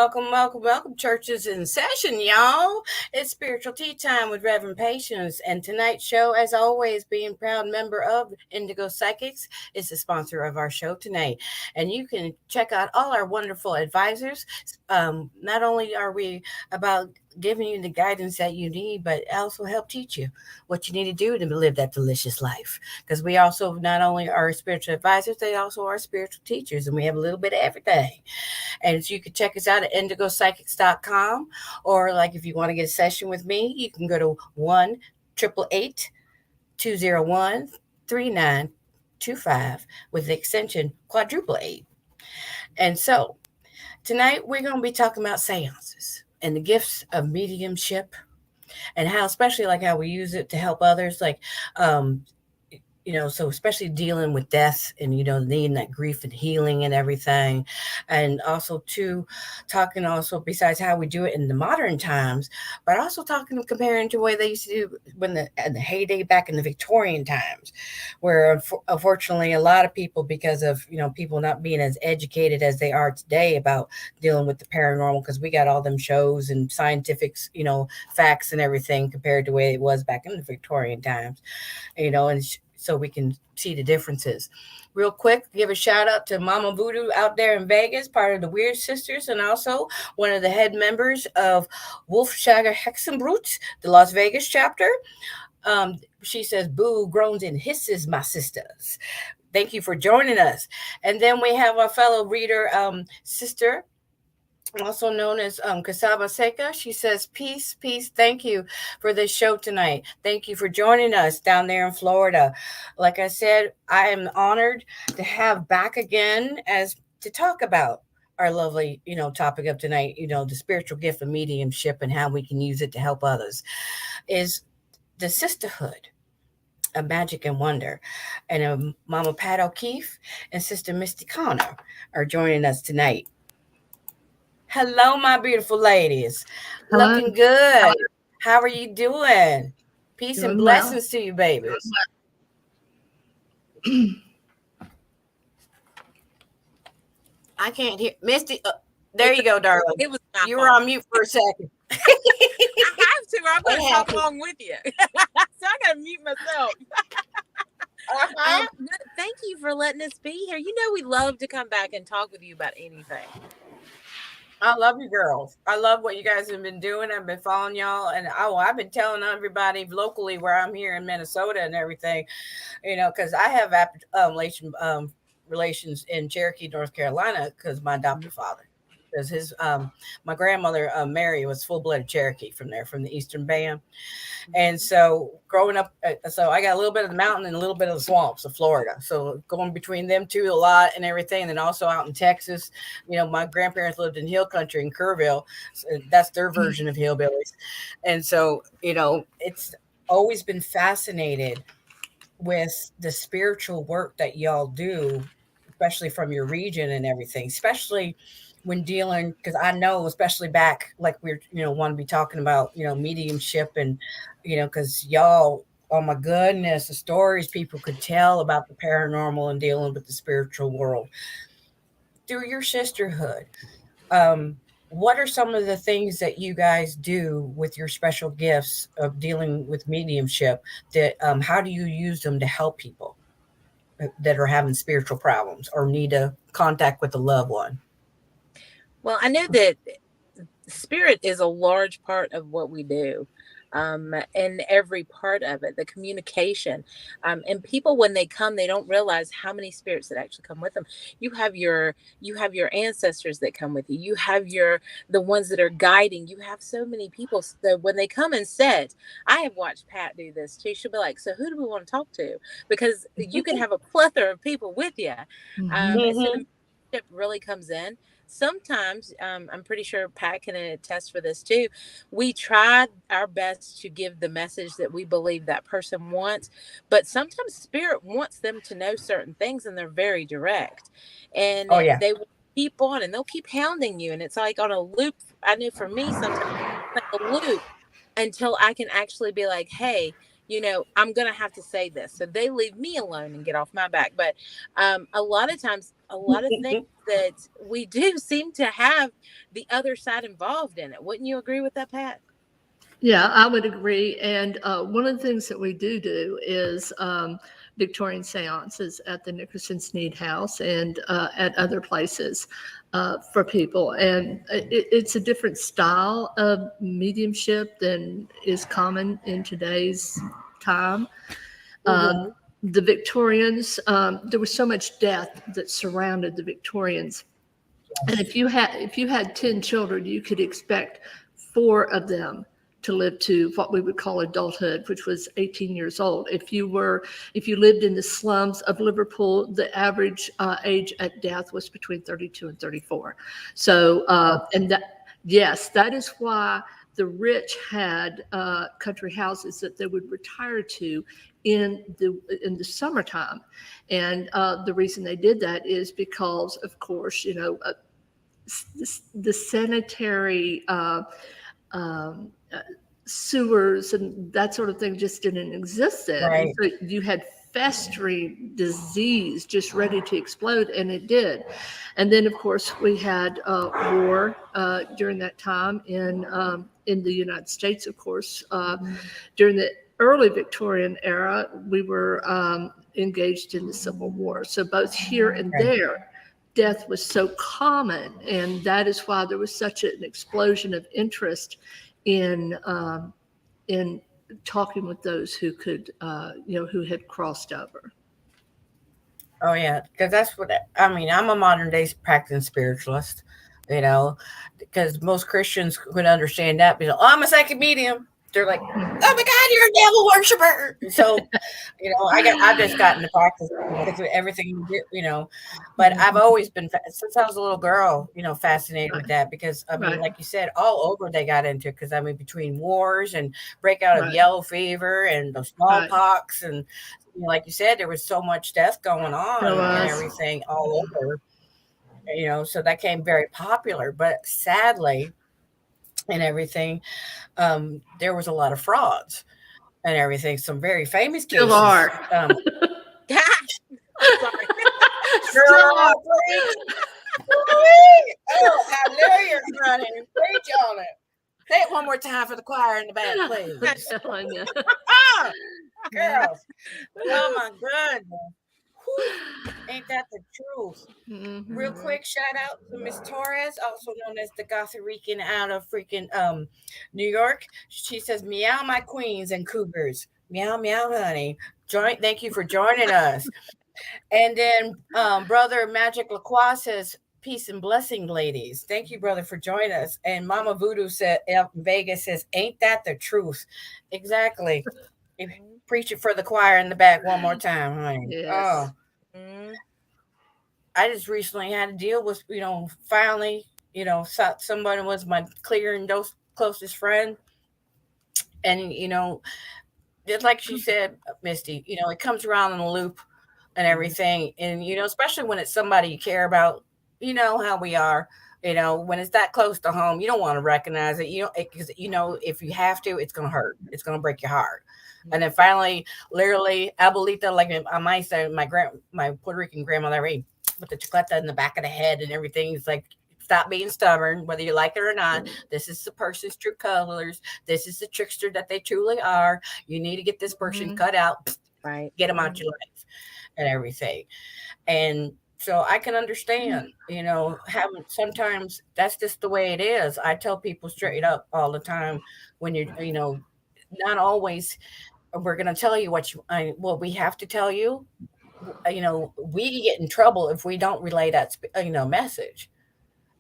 welcome. Church is in session, y'all. It's spiritual tea time with Reverend Patience. And tonight's show, as always, being proud member of Indigo Psychics, is the sponsor of our show tonight. And you can check out all our wonderful advisors. Not only are we about giving you the guidance that you need, but also help teach you what you need to do to live that delicious life. Because we also not only are spiritual advisors, they also are spiritual teachers, and we have a little bit of everything. And so you can check us out at indigopsychics.com, or like if you want to get a session with me, you can go to 1-888-201-3925 with the extension quadruple eight. And so tonight we're going to be talking about seances and the gifts of mediumship, and how, especially like how we use it to help others, like so especially dealing with death and, needing that grief and healing and everything. And also too, talking also besides how we do it in the modern times, but also talking, comparing to the way they used to do in the heyday back in the Victorian times, where unfortunately a lot of people, because of, people not being as educated as they are today about dealing with the paranormal, because we got all them shows and scientific, facts and everything compared to the way it was back in the Victorian times, and so we can see the differences. Real quick, give a shout out to Mama Voodoo out there in Vegas, part of the Weird Sisters, and also one of the head members of Wolfshager Hexenbrut, the Las Vegas chapter. She says, "Boo, groans and hisses, my sisters." Thank you for joining us. And then we have our fellow reader, Sister, also known as Casaba Seca. She says, peace. Thank you for this show tonight. Thank you for joining us down there in Florida. Like I said, I am honored to have back again as to talk about our lovely, topic of tonight, the spiritual gift of mediumship and how we can use it to help others, is the Sisterhood of Magic and Wonder. And Mama Pat O'Keefe and Sister Misty Connor are joining us tonight. Hello, my beautiful ladies. Hello. Looking good. How are you doing? Peace Doing and blessings well. to you, babies. I can't hear. Misty, there you go, darling. It was you were on mute for a second. I have to. I'm going to talk along with you. So I got to mute myself. Thank you for letting us be here. We love to come back and talk with you about anything. I love you girls. I love what you guys have been doing. I've been following y'all, and I've been telling everybody locally where I'm here in Minnesota and everything, because I have relations in Cherokee, North Carolina, because my adopted father, because his my grandmother Mary was full-blooded Cherokee from the Eastern Band. And so growing up, so I got a little bit of the mountain and a little bit of the swamps of Florida. So going between them two a lot and everything. And then also out in Texas, my grandparents lived in hill country in Kerrville. So that's their version of hillbillies. And so, it's always been fascinated with the spiritual work that y'all do, especially from your region and everything, especially when dealing, because I know, especially back, like we're, want to be talking about, mediumship and, because y'all, oh my goodness, the stories people could tell about the paranormal and dealing with the spiritual world through your sisterhood. What are some of the things that you guys do with your special gifts of dealing with mediumship? That how do you use them to help people that are having spiritual problems or need a contact with a loved one? Well, I know that spirit is a large part of what we do. And every part of it, the communication, and people, when they come, they don't realize how many spirits that actually come with them. You have your ancestors that come with you. You have the ones that are guiding. You have so many people. So when they come and sit, I have watched Pat do this too. She'll be like, "So who do we want to talk to?" Because you can have a plethora of people with you. So the relationship really comes in. Sometimes, I'm pretty sure Pat can attest for this too. We try our best to give the message that we believe that person wants, but sometimes spirit wants them to know certain things, and they're very direct, and they will keep on, and they'll keep hounding you, and it's like on a loop. I know for me, sometimes it's like a loop until I can actually be like, "Hey, I'm going to have to say this. So they leave me alone and get off my back. But a lot of times, a lot of things that we do seem to have the other side involved in it. Wouldn't you agree with that, Pat? Yeah, I would agree. And one of the things that we do is Victorian seances at the Nickerson Sneed House and at other places for people. And it's a different style of mediumship than is common in today's time. The Victorians, there was so much death that surrounded the Victorians. And if you had 10 children, you could expect 4 of them to live to what we would call adulthood, which was 18 years old. If you lived in the slums of Liverpool, the average age at death was between 32 and 34. So, that is why the rich had country houses that they would retire to in the summertime. And the reason they did that is because, of course, the sanitary sewers and that sort of thing just didn't exist then. Right. So you had festering disease just ready to explode, and it did. And then, of course, we had war during that time in the United States. Of course, during the early Victorian era, we were engaged in the Civil War. So both here and there, death was so common, and that is why there was such an explosion of interest in talking with those who could, who had crossed over. Oh yeah, because that's what I mean. I'm a modern day practicing spiritualist, because most Christians could understand that. But I'm a psychic medium. They're like, oh my God, you're a devil worshiper. So, I've just gotten to practice with everything, but I've always been, since I was a little girl, fascinated with that because, like you said, all over they got into it because, between wars and breakout of yellow fever and the smallpox and, like you said, there was so much death going on and everything all over, so that became very popular. But sadly, and everything, there was a lot of frauds and everything. Some very famous cases. Still are. Sorry. Girl, please. Oh, hallelujah, honey. Preach on it. Say it one more time for the choir in the back, please. Girls. Oh my goodness. Whew. Ain't that the truth? Mm-hmm. Real quick shout out to Miss Torres, also known as the Gotham Rican out of freaking New York. She says, meow my queens and cougars. Meow, meow, honey. Thank you for joining us. And then Brother Magic LaCroix says, peace and blessing, ladies. Thank you, brother, for joining us. And Mama Voodoo said, Vegas says, ain't that the truth? Exactly. Preach it for the choir in the back one more time, honey. Yes. Oh. I just recently had to deal with, finally, somebody was my clear and closest friend. And, just like she said, Misty, it comes around in a loop and everything. And, especially when it's somebody you care about, how we are, when it's that close to home, you don't want to recognize it. Because, if you have to, it's going to hurt. It's going to break your heart. And then finally, literally, abuelita, like I might say, my Puerto Rican grandmother, with the chicleta in the back of the head and everything. It's like, stop being stubborn, whether you like it or not. This is the person's true colors. This is the trickster that they truly are. You need to get this person cut out, right? Get them out your life and everything. And so I can understand, having sometimes that's just the way it is. I tell people straight up all the time when you're, not always. We're going to tell you what we have to tell you. We get in trouble if we don't relay that, message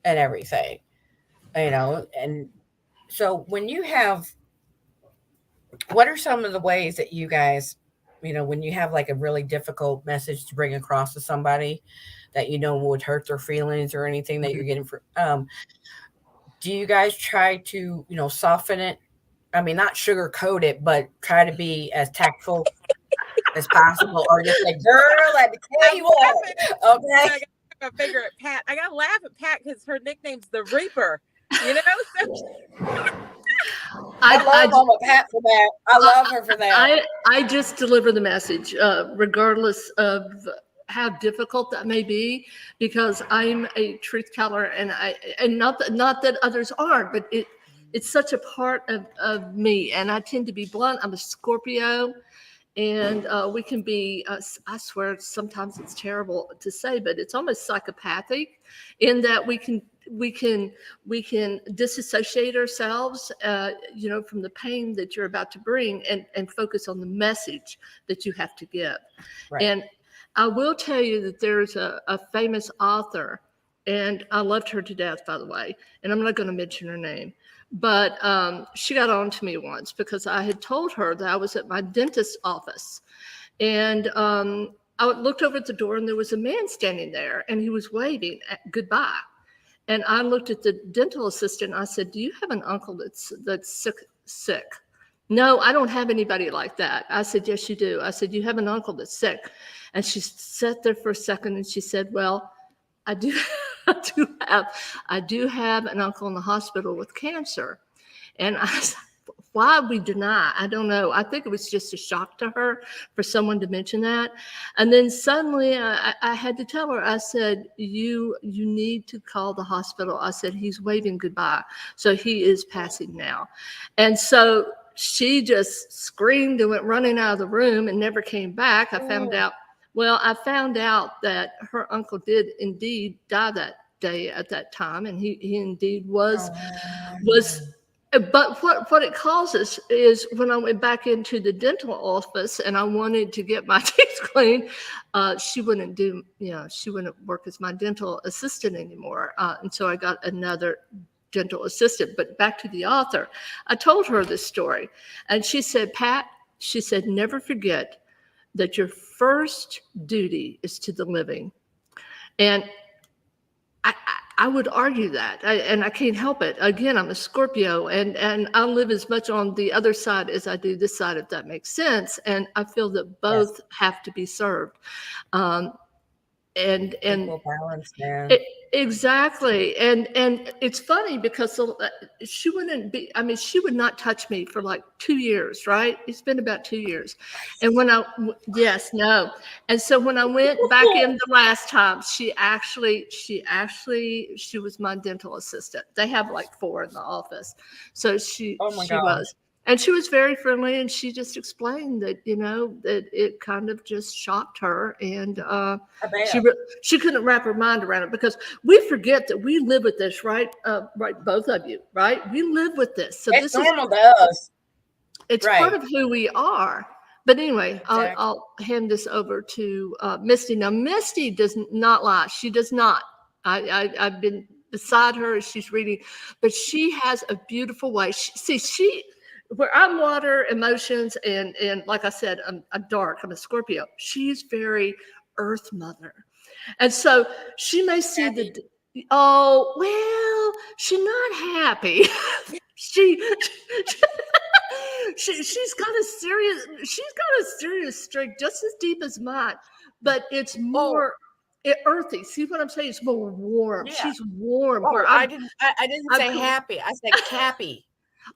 and everything, and so when you have, what are some of the ways that you guys, when you have like a really difficult message to bring across to somebody that, would hurt their feelings or anything that you're getting do you guys try to, soften it? Not sugarcoat it, but try to be as tactful as possible, or just like, girl, let me tell you what. Okay. I figure at Pat. I gotta laugh at Pat because her nickname's the Reaper. I love Mama Pat for that. I love her for that. I just deliver the message, regardless of how difficult that may be, because I'm a truth teller, and not that others aren't, but it's such a part of me, and I tend to be blunt. I'm a Scorpio, and we can be, I swear, sometimes it's terrible to say, but it's almost psychopathic in that we can disassociate ourselves, from the pain that you're about to bring, and focus on the message that you have to give. Right. And I will tell you that there's a famous author, and I loved her to death, by the way, and I'm not going to mention her name, but she got on to me once because I had told her that I was at my dentist's office, and I looked over at the door, and there was a man standing there, and he was waving goodbye. And I looked at the dental assistant, and I said, "Do you have an uncle that's sick?" "No, I don't have anybody like that." I said, "Yes, you do." I said, "You have an uncle that's sick." And she sat there for a second, and she said, "Well, I do I do have an uncle in the hospital with cancer." And I said, why we deny, I don't know. I think it was just a shock to her for someone to mention that. And then suddenly I had to tell her, I said, you need to call the hospital. I said, he's waving goodbye. So he is passing now. And so she just screamed and went running out of the room and never came back. I found out that her uncle did indeed die that day at that time. And he indeed was. But what it causes is when I went back into the dental office and I wanted to get my teeth cleaned, she wouldn't work as my dental assistant anymore. And so I got another dental assistant. But back to the author, I told her this story, and she said, "Pat," she said, "never forget that your first duty is to the living." And I would argue that, and I can't help it. Again, I'm a Scorpio, and I live as much on the other side as I do this side, if that makes sense. And I feel that both have to be served. And equal balance, man. Exactly. And it's funny because she would not touch me for like 2 years, right? It's been about 2 years. And when and so when I went back in the last time, she was my dental assistant. They have like 4 in the office. So she was. And she was very friendly, and she just explained that, that it kind of just shocked her, and she couldn't wrap her mind around it, because we forget that we live with this, right? Right, both of you, right? We live with this. So it's normal to us. It's part of who we are. But anyway, exactly. I'll hand this over to Misty. Now, Misty does not lie. She does not. I've been beside her as she's reading, but she has a beautiful way. Where I'm water, emotions, and like I said, I'm dark. I'm a Scorpio. She's very Earth Mother, and so she may see she's not happy. she's got a serious streak, just as deep as mine, but it's more earthy. See what I'm saying? It's more warm. Yeah. She's warm. I didn't say happy. I said Cappy.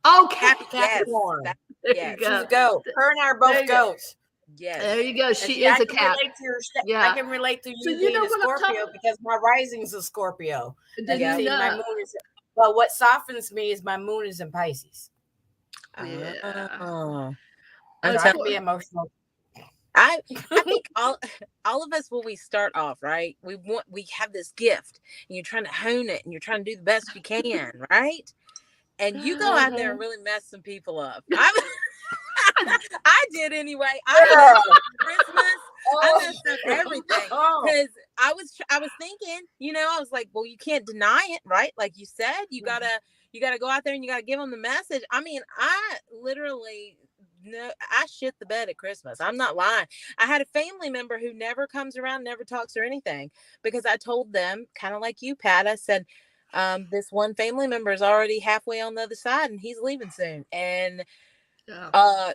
Oh, Capricorn. There you go. She's a goat. Her and I are both goats. Yes. There you go. She is a cat. I can relate to you being a Scorpio because my rising is a Scorpio. My moon is. Well, what softens me is my moon is in Pisces. Yeah. I can be emotional. I think all of us, when we start off, right, we have this gift, and you're trying to hone it, and you're trying to do the best you can, right? And you go out there and really mess some people up. I did anyway. I messed up Christmas. I messed up everything because I was thinking, I was like, well, you can't deny it, right? Like you said, you gotta go out there and you gotta give them the message. I mean, I shit the bed at Christmas. I'm not lying. I had a family member who never comes around, never talks or anything, because I told them, kind of like you, Pat, I said, this one family member is already halfway on the other side and he's leaving soon. And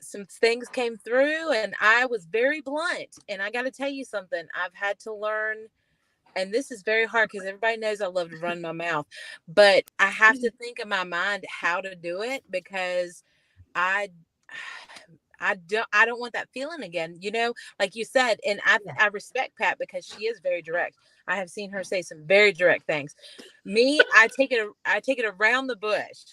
some things came through and I was very blunt. And I got to tell you something. I've had to learn and this is very hard because everybody knows I love to run my mouth, but I have to think in my mind how to do it because I I don't want that feeling again, like you said. And Yeah. I respect Pat because she is very direct. I have seen her say some very direct things. Me, I take it around the bush.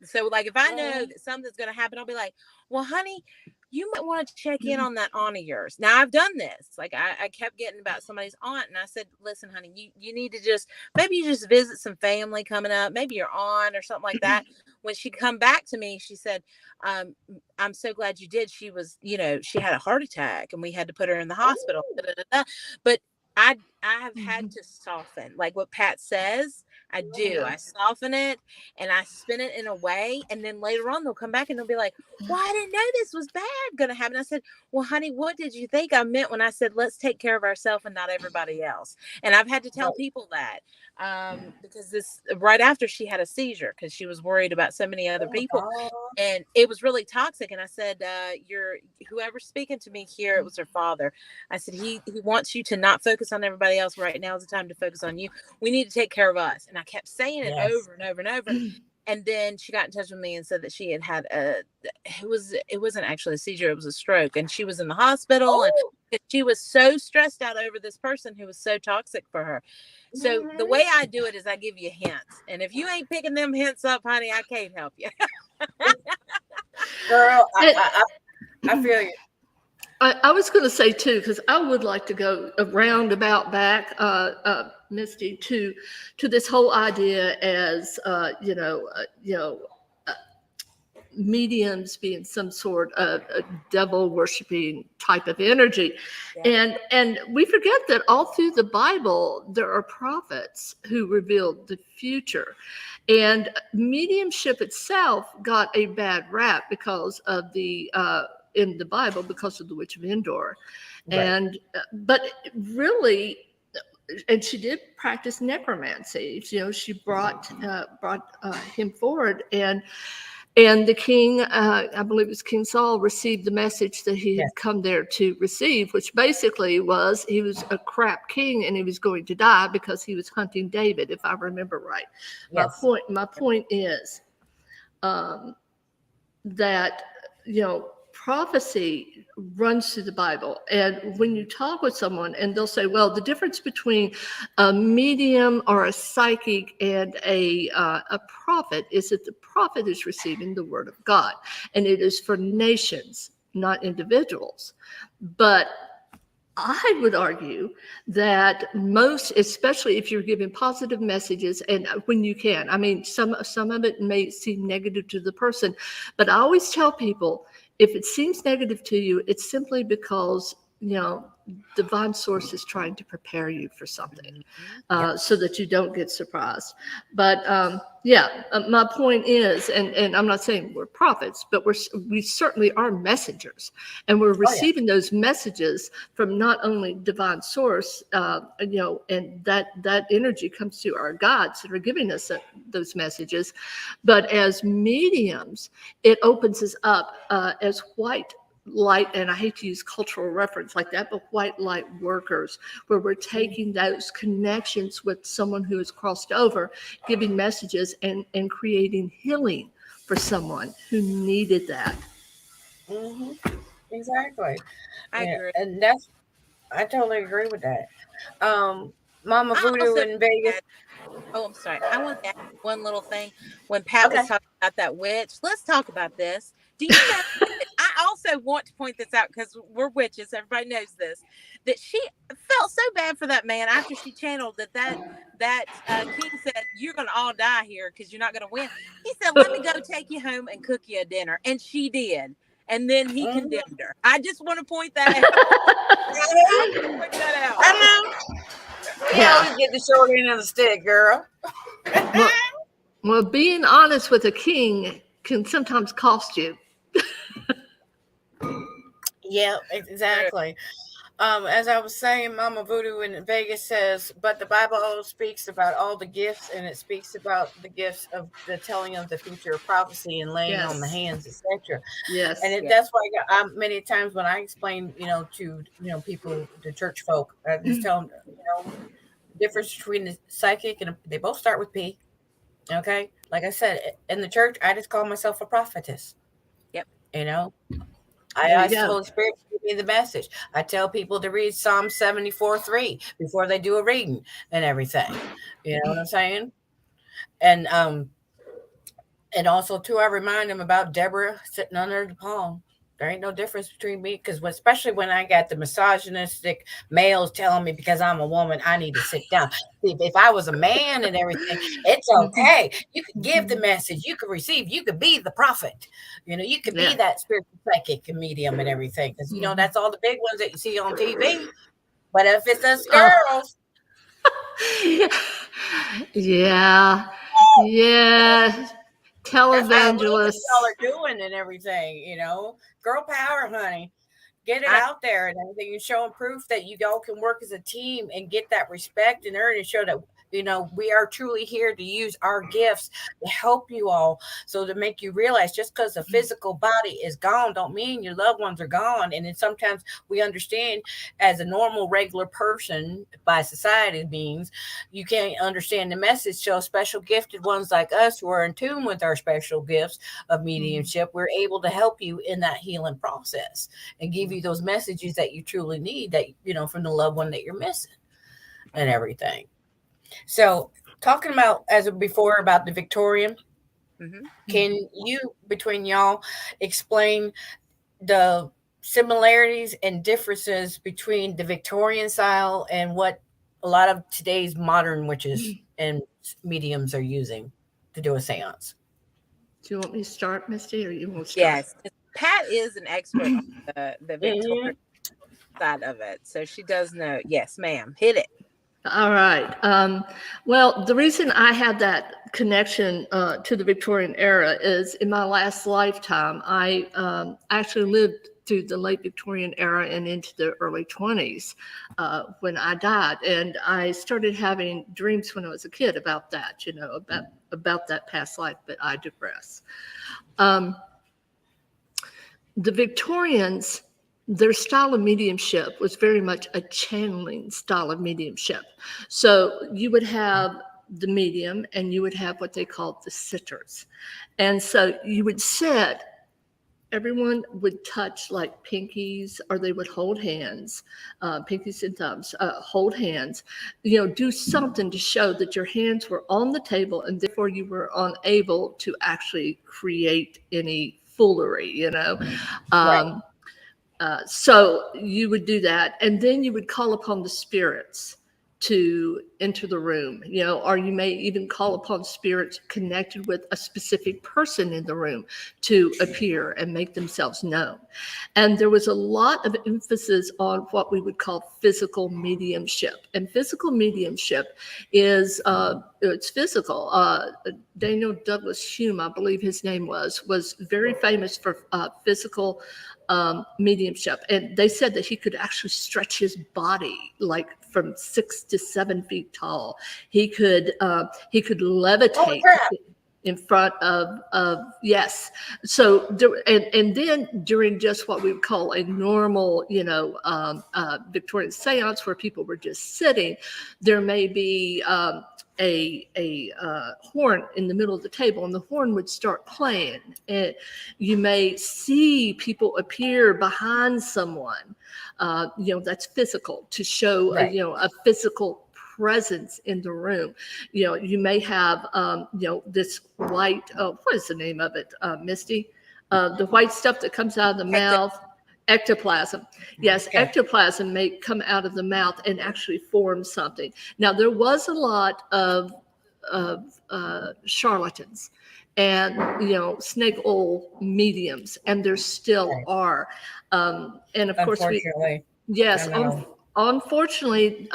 So like if I know Mhm. that something's going to happen, I'll be like, well, honey, you might want to check in on that aunt of yours. Now I've done this. Like I kept getting about somebody's aunt, and I said, listen, honey, you need to just, maybe you just visit some family coming up, maybe your aunt or something like that. When she come back to me, she said, um, I'm so glad you did. She was, she had a heart attack and we had to put her in the hospital. Ooh. Da, da, da, da. But I have had to soften, like what Pat says. I do. Yeah. I soften it and I spin it in a way, and then later on they'll come back and they'll be like, "Well, I didn't know this was bad gonna happen." I said, "Well, honey, what did you think I meant when I said let's take care of ourselves and not everybody else?" And I've had to tell Right. people that because this right after she had a seizure because she was worried about so many other Oh my people, God. and it was really toxic. And I said, you're whoever's speaking to me here, it was her father. I said, he wants you to not focus on everybody else. Right now is the time to focus on you. We need to take care of us. And I kept saying it Yes. over and over and over. And then she got in touch with me and said that she had it wasn't actually a seizure, it was a stroke, and she was in the hospital, and Oh. she was so stressed out over this person who was so toxic for her. So the Mhm. way I do it is I give you hints, and if you ain't picking them hints up, honey, I can't help you. Girl, And I feel you. I was going to say too, because I would like to go a roundabout back, Misty, to this whole idea as uh, mediums being some sort of a devil worshiping type of energy. Yeah. And we forget that all through the Bible there are prophets who revealed the future. And mediumship itself got a bad rap because of the in the Bible because of the witch of Endor. Right. And but really, and she did practice necromancy. She brought him forward, and the king, I believe it was King Saul, received the message that he Yes. had come there to receive, which basically was he was a crap king and he was going to die because he was hunting David, if I remember right. My Yes. point, my point is um, that prophecy runs through the Bible. And when you talk with someone and they'll say, well, the difference between a medium or a psychic and a prophet is that the prophet is receiving the word of God, and it is for nations, not individuals. But I would argue that most, especially if you're giving positive messages, and when you can, I mean, some of it may seem negative to the person, but I always tell people if it seems negative to you, it's simply because divine source is trying to prepare you for something, Yep. so that you don't get surprised. But my point is, and I'm not saying we're prophets, but we certainly are messengers, and we're Oh yeah. receiving those messages from not only divine source, and that energy comes through our gods that are giving us those messages, but as mediums, it opens us up as white light, and I hate to use cultural reference like that, but white light workers, where we're taking those connections with someone who has crossed over, giving messages and creating healing for someone who needed that. Hmm. Exactly. I Yeah, agree. and I totally agree with that. Um, Mama I Voodoo also in Vegas. add, oh, I'm sorry. I want to add one little thing. When Pat was Okay. talking about that witch, let's talk about this. Do you know that I also want to point this out because we're witches. Everybody knows this. That she felt so bad for that man after she channeled that king said, "You're gonna all die here because you're not gonna win." He said, "Let me go take you home and cook you a dinner," and she did. And then he Hmm. condemned her. I just want to point that out. I want to point that out. I know. You Yeah. always get the short end of the stick, girl. Well, well, being honest with a king can sometimes cost you. Yeah, exactly. As I was saying, Mama Voodoo in Vegas says, but the Bible always speaks about all the gifts, and it speaks about the gifts of the telling of the future of prophecy and laying on the Yes. hands, etc. And Yes. Yeah. that's why many times when I explain, to people, the church folk, I just tell them, difference between the psychic and they both start with P. Okay, like I said, in the church, I just call myself a prophetess. Yep. You know, I There you ask the go. Holy Spirit to give me the message. I tell people to read Psalm 74:3 before they do a reading and everything. You know what I'm saying? And and also too, I remind them about Deborah sitting under the palm. There ain't no difference between me because especially when I got the misogynistic males telling me because I'm a woman, I need to sit down. If I was a man and everything, it's Mhm. okay. You could give the message, you could receive, you could be the prophet. You know, you could be Yeah. that spiritual psychic and medium and everything. Because Mhm. that's all the big ones that you see on TV. But if it's us Oh. girls, Yeah. Yeah. that's why I love what y'all Televangelists. are doing and everything, Girl power, honey. Get it I out there and everything. You're showing proof that you all can work as a team and get that respect and earn and show that we are truly here to use our gifts to help you all. So to make you realize just because the physical body is gone don't mean your loved ones are gone. And then sometimes we understand as a normal regular person by society means you can't understand the message. So special gifted ones like us who are in tune with our special gifts of mediumship, we're able to help you in that healing process and give you those messages that you truly need that from the loved one that you're missing and everything. So talking about as of before about the Victorian, mhm. can you between y'all explain the similarities and differences between the Victorian style and what a lot of today's modern witches and mediums are using to do a seance? Do you want me to start, Misty, or you want to start? Yes, 'cause Pat is an expert on the Victorian Hmm. side of it, so she does know. Yes, ma'am. Hit it. All right. Well, the reason I had that connection to the Victorian era is in my last lifetime, I actually lived through the late Victorian era and into the early 20s when I died. And I started having dreams when I was a kid about that, about that past life, but I digress. Um, the Victorians, their style of mediumship was very much a channeling style of mediumship. So you would have the medium and you would have what they called the sitters. And so you would sit, everyone would touch like pinkies or they would hold hands, pinkies and thumbs, hold hands, do something to show that your hands were on the table and therefore you were unable to actually create any foolery. Right. Um, so you would do that, and then you would call upon the spirits to enter the room, or you may even call upon spirits connected with a specific person in the room to appear and make themselves known. And there was a lot of emphasis on what we would call physical mediumship. And physical mediumship is it's physical. Daniel Douglas Hume, I believe his name was very famous for physical mediumship, and they said that he could actually stretch his body like from 6 to 7 feet tall. He could Holy levitate crap. in front of yes. So and then during just what we would call a normal Victorian seance where people were just sitting, there may be a horn in the middle of the table, and the horn would start playing. And you may see people appear behind someone. That's physical to show Right. a physical presence in the room. You may have this white. What is the name of it, Misty? The white stuff that comes out of the Ecto- mouth. Ectoplasm. Yes, Okay. ectoplasm may come out of the mouth and actually form something. Now, there was a lot of charlatans and snake oil mediums, and there still Right. are. And of course, Unfortunately, I yes, know. unfortunately,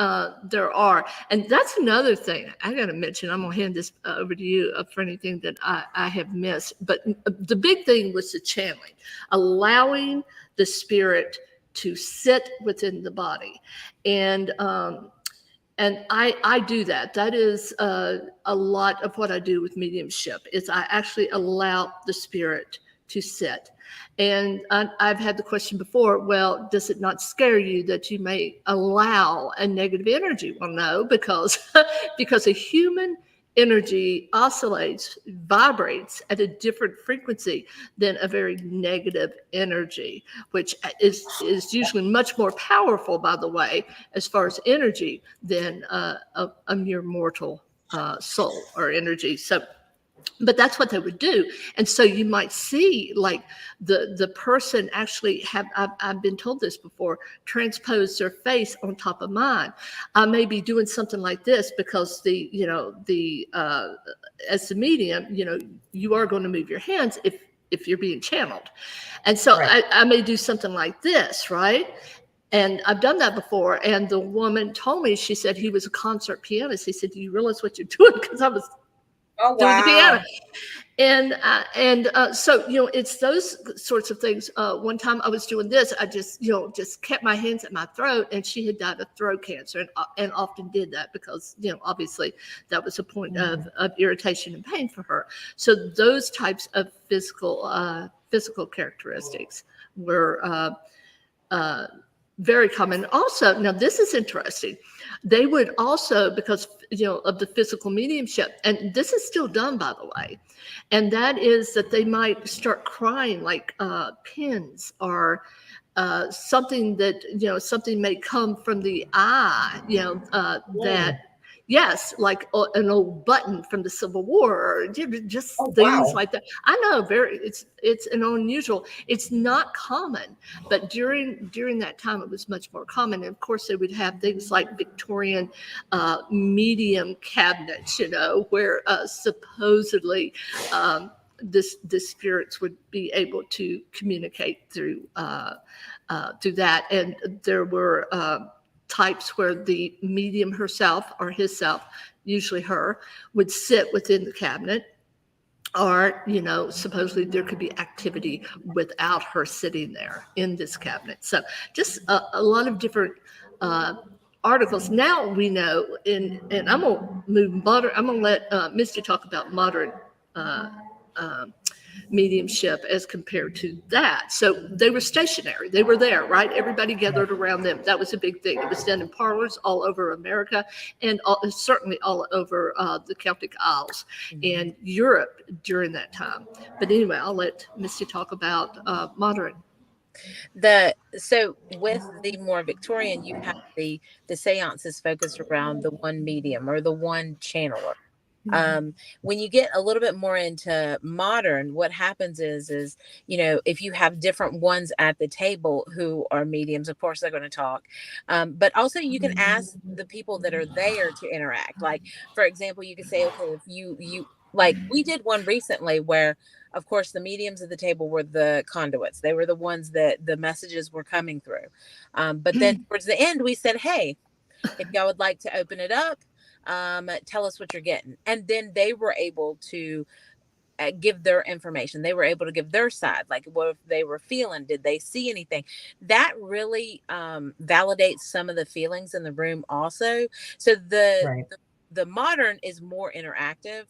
there are. And that's another thing I got to mention. I'm going to hand this over to you for anything that I have missed. But the big thing was the channeling, allowing the spirit to sit within the body. And I do that. That is a lot of what I do with mediumship is I actually allow the spirit to sit. And I've had the question before, well, does it not scare you that you may allow a negative energy? Well, no, because because a human energy oscillates, vibrates at a different frequency than a very negative energy, which is usually much more powerful, by the way, as far as energy than a mere mortal soul or energy. So, but that's what they would do. And so you might see like the person actually have, I've been told this before, transpose their face on top of mine. I may be doing something like this because as the medium, you are going to move your hands if you're being channeled. And so Right. I may do something like this, right? And I've done that before. And the woman told me, she said he was a concert pianist. He said, do you realize what you're doing? Because I was Oh, doing the piano. wow. And so, it's those sorts of things. One time I was doing this, I just kept my hands at my throat, and she had died of throat cancer, and often did that because, obviously that was a point of irritation and pain for her. So those types of physical characteristics were very common. Also, now this is interesting. They would also, because of the physical mediumship, and this is still done, by the way, and that is that they might start crying like pins or something that something may come from the eye, that. Yes, like an old button from the Civil War, or just things like that. I know, it's an unusual. It's not common, but during that time, it was much more common. And of course, they would have things like Victorian medium cabinets, where supposedly the spirits would be able to communicate through that. And there were types where the medium herself or himself, usually her, would sit within the cabinet, or supposedly there could be activity without her sitting there in this cabinet. So just a lot of different articles. Now we know, and I'm gonna move modern. I'm gonna let Misty talk about modern mediumship as compared to that. So they were stationary. They were there, right? Everybody gathered around them. That was a big thing. It was done in parlors all over America, and certainly all over the Celtic Isles and Europe during that time. But anyway, I'll let Misty talk about modern. So with the more Victorian, you have the seances focused around the one medium or the one channeler. When you get a little bit more into modern, what happens is if you have different ones at the table who are mediums, of course they're going to talk, but also you can ask the people that are there to interact. Like, for example, you could say, okay, if you like, we did one recently where, of course, the mediums at the table were the conduits. They were the ones that the messages were coming through. But then towards the end, we said, hey, if y'all would like to open it up, tell us what you're getting. And then they were able to give their information. They were able to give their side, like what they were feeling. Did they see anything? That really validates some of the feelings in the room also. So the modern is more interactive.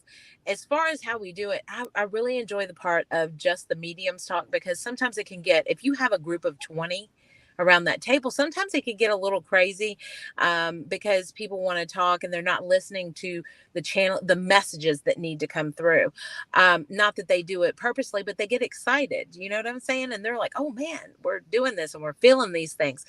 As far as how we do it, I really enjoy the part of just the mediums talk, because sometimes it can get, if you have a group of 20 around that table, sometimes it can get a little crazy because people want to talk and they're not listening to the channel, the messages that need to come through. Not that they do it purposely, but they get excited. You know what I'm saying? And they're like, oh man, we're doing this and we're feeling these things.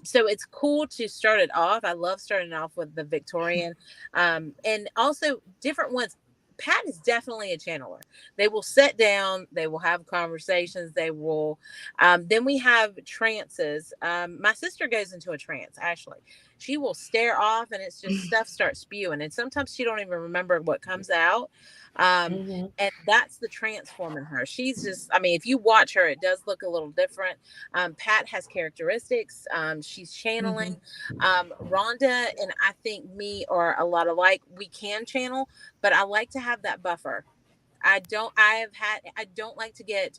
So it's cool to start it off. I love starting off with the Victorian and also different ones. Pat is definitely a channeler. They will sit down, they will have conversations, they will then we have trances. My sister goes into a trance, actually. She will stare off and it's just stuff starts spewing, and sometimes she don't even remember what comes out. And that's the transform in her. She's just, I mean, if you watch her, it does look a little different. Pat has characteristics. She's channeling. Rhonda and I think me are a lot alike. We can channel, but I like to have that buffer. I don't like to get,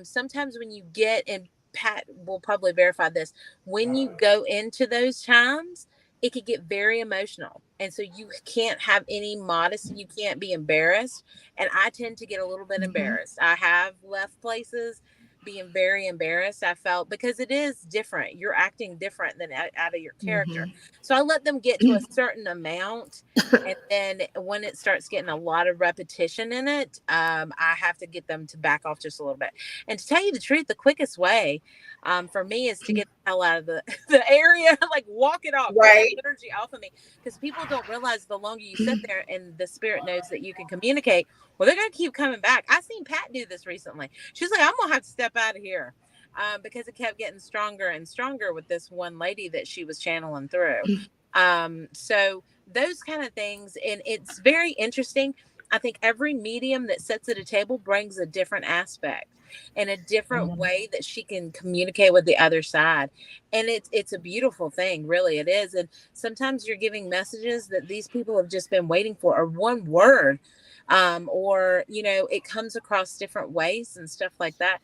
sometimes when you get, and Pat will probably verify this, when you go into those times, it could get very emotional. And so you can't have any modesty. You can't be embarrassed. And I tend to get a little bit embarrassed. I have left places being very embarrassed. I felt, because it is different. You're acting different than out of your character. So I let them get to a certain amount. And then when it starts getting a lot of repetition in it, I have to get them to back off just a little bit. And to tell you the truth, the quickest way for me is to get the hell out of the area, like walk it off, get Right. the energy off of me. Because people don't realize the longer you sit there and the spirit knows that you can communicate, well, they're going to keep coming back. I seen Pat do this recently. She's like, I'm going to have to step out of here because it kept getting stronger and stronger with this one lady that she was channeling through. So those kind of things. And it's very interesting. I think every medium that sits at a table brings a different aspect and a different way that she can communicate with the other side. And it's a beautiful thing, really it is. And sometimes you're giving messages that these people have just been waiting for, or one word, or it comes across different ways and stuff like that.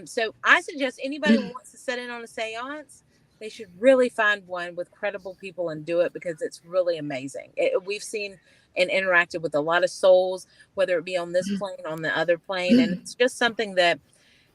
So I suggest anybody who wants to sit in on a seance, they should really find one with credible people and do it, because it's really amazing. We've seen and interacted with a lot of souls, whether it be on this plane, on the other plane. And it's just something that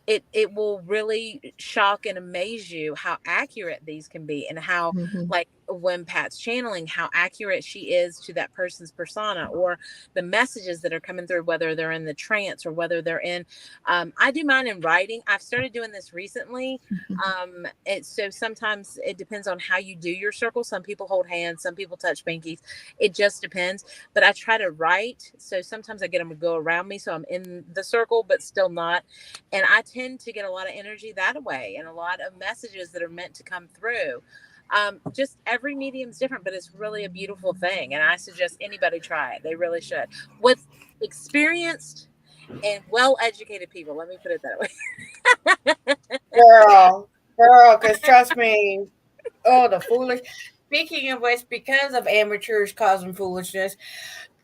it will really shock and amaze you how accurate these can be, and how like when Pat's channeling, how accurate she is to that person's persona, or the messages that are coming through, whether they're in the trance or whether they're in I do mine in writing. I've started doing this recently. So sometimes it depends on how you do your circle. Some people hold hands, some people touch pinkies. It just depends. But I try to write, so sometimes I get them to go around me, so I'm in the circle but still not. And I tend to get a lot of energy that way, and a lot of messages that are meant to come through. Just every medium's different, but it's really a beautiful thing. And I suggest anybody try it. They really should. With experienced and well-educated people, let me put it that way. Girl, because trust me, oh, the foolish. Speaking of which, because of amateurs causing foolishness,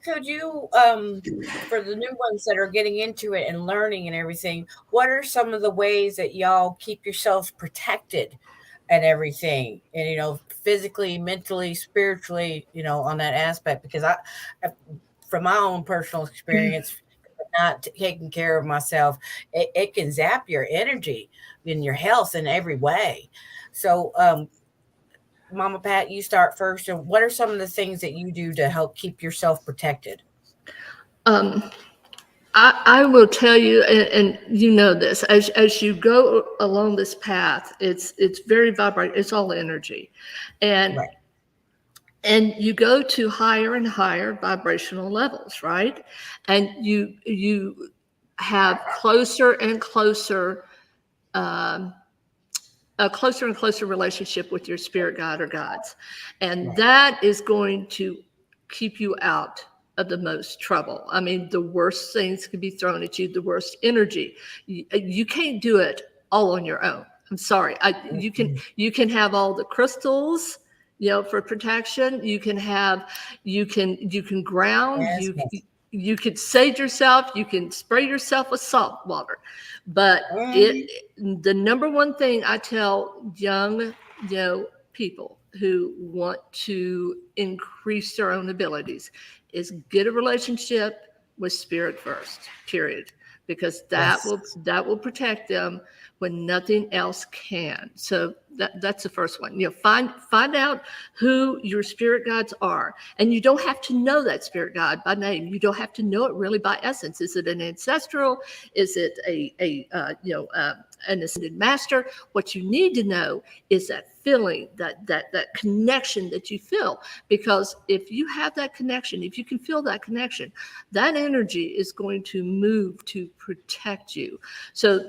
could you, for the new ones that are getting into it and learning and everything, what are some of the ways that y'all keep yourselves protected and everything? And, physically, mentally, spiritually, on that aspect? Because from my own personal experience, not taking care of myself, it can zap your energy and your health in every way. So, Mama Pat, you start first. And what are some of the things that you do to help keep yourself protected? Um, I will tell you, and you know this, as you go along this path, it's very vibrant. It's all energy, and Right. and you go to higher and higher vibrational levels, right? And you have closer and closer. Um, a closer and closer relationship with your spirit guide or gods. And Right. that is going to keep you out of the most trouble. I mean, the worst things can be thrown at you, the worst energy. You can't do it all on your own. I'm sorry. You can have all the crystals, for protection. You can ground, Yes, yes. you could sage yourself, you can spray yourself with salt water. But Mhm. the number one thing I tell young, people who want to increase their own abilities is get a relationship with spirit first, period. Because Yes. that will protect them when nothing else can. So that's the first one. Find out who your spirit guides are. And you don't have to know that spirit guide by name. You don't have to know it really by essence. Is it an ancestral? Is it an ascended master? What you need to know is that feeling, that connection that you feel. Because if you have that connection, if you can feel that connection, that energy is going to move to protect you. So,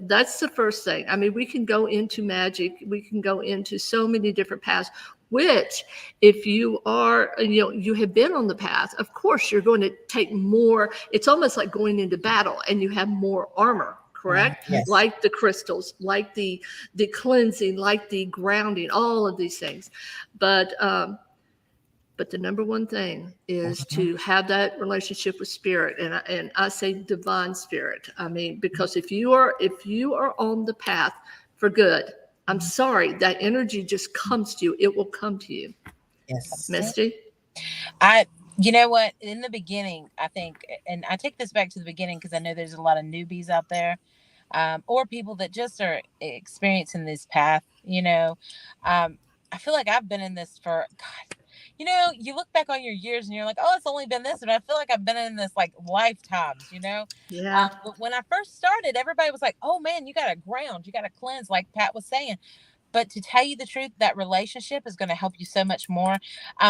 that's the first thing. I mean, we can go into magic, we can go into so many different paths, which if you are, you have been on the path, of course, you're going to take more. It's almost like going into battle and you have more armor. Correct? Yes. Like the crystals, like the cleansing, like the grounding, all of these things. But the number one thing is to have that relationship with spirit, and I say divine spirit. I mean, because if you are on the path for good, I'm sorry, that energy just comes to you. It will come to you. Yes. Misty? You know what? In the beginning, I think, and I take this back to the beginning because I know there's a lot of newbies out there. or people that just are experiencing this path, I feel like I've been in this for, God, you look back on your years and you're like, oh, it's only been this. And I feel like I've been in this like lifetimes. Yeah. But when I first started, everybody was like, oh man, you got to ground, you got to cleanse, like Pat was saying. But to tell you the truth, that relationship is going to help you so much more.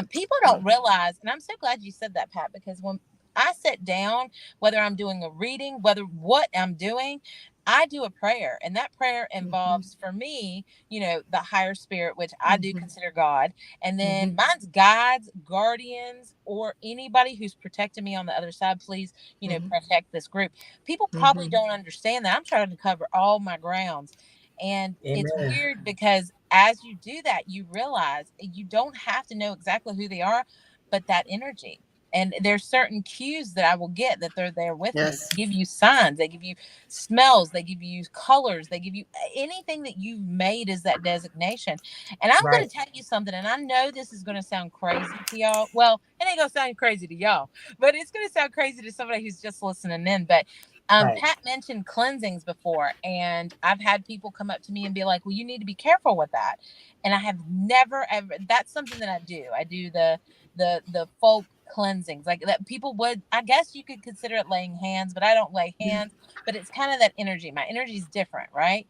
People don't realize, and I'm so glad you said that, Pat, because when I sit down, whether I'm doing a reading, whether what I'm doing, I do a prayer. And that prayer involves, for me, the higher spirit, which I do consider God. And then mine's guides, guardians, or anybody who's protecting me on the other side. Please, protect this group. People probably don't understand that. I'm trying to cover all my grounds. And it's Amen. weird because as you do that, you realize you don't have to know exactly who they are, but that energy. And there's certain cues that I will get that they're there with me. Yes. They give you signs, they give you smells, they give you colors, they give you anything that you've made as that designation. And I'm going to tell you something, and I know this is going to sound crazy to y'all. Well, it ain't going to sound crazy to y'all, but it's going to sound crazy to somebody who's just listening in. But Pat mentioned cleansings before, and I've had people come up to me and be like, well, you need to be careful with that. And I have never, ever, that's something that I do. I do the folk cleansings like that. People would, I guess you could consider it laying hands, but I don't lay hands, but it's kind of that energy. My energy is different. Right.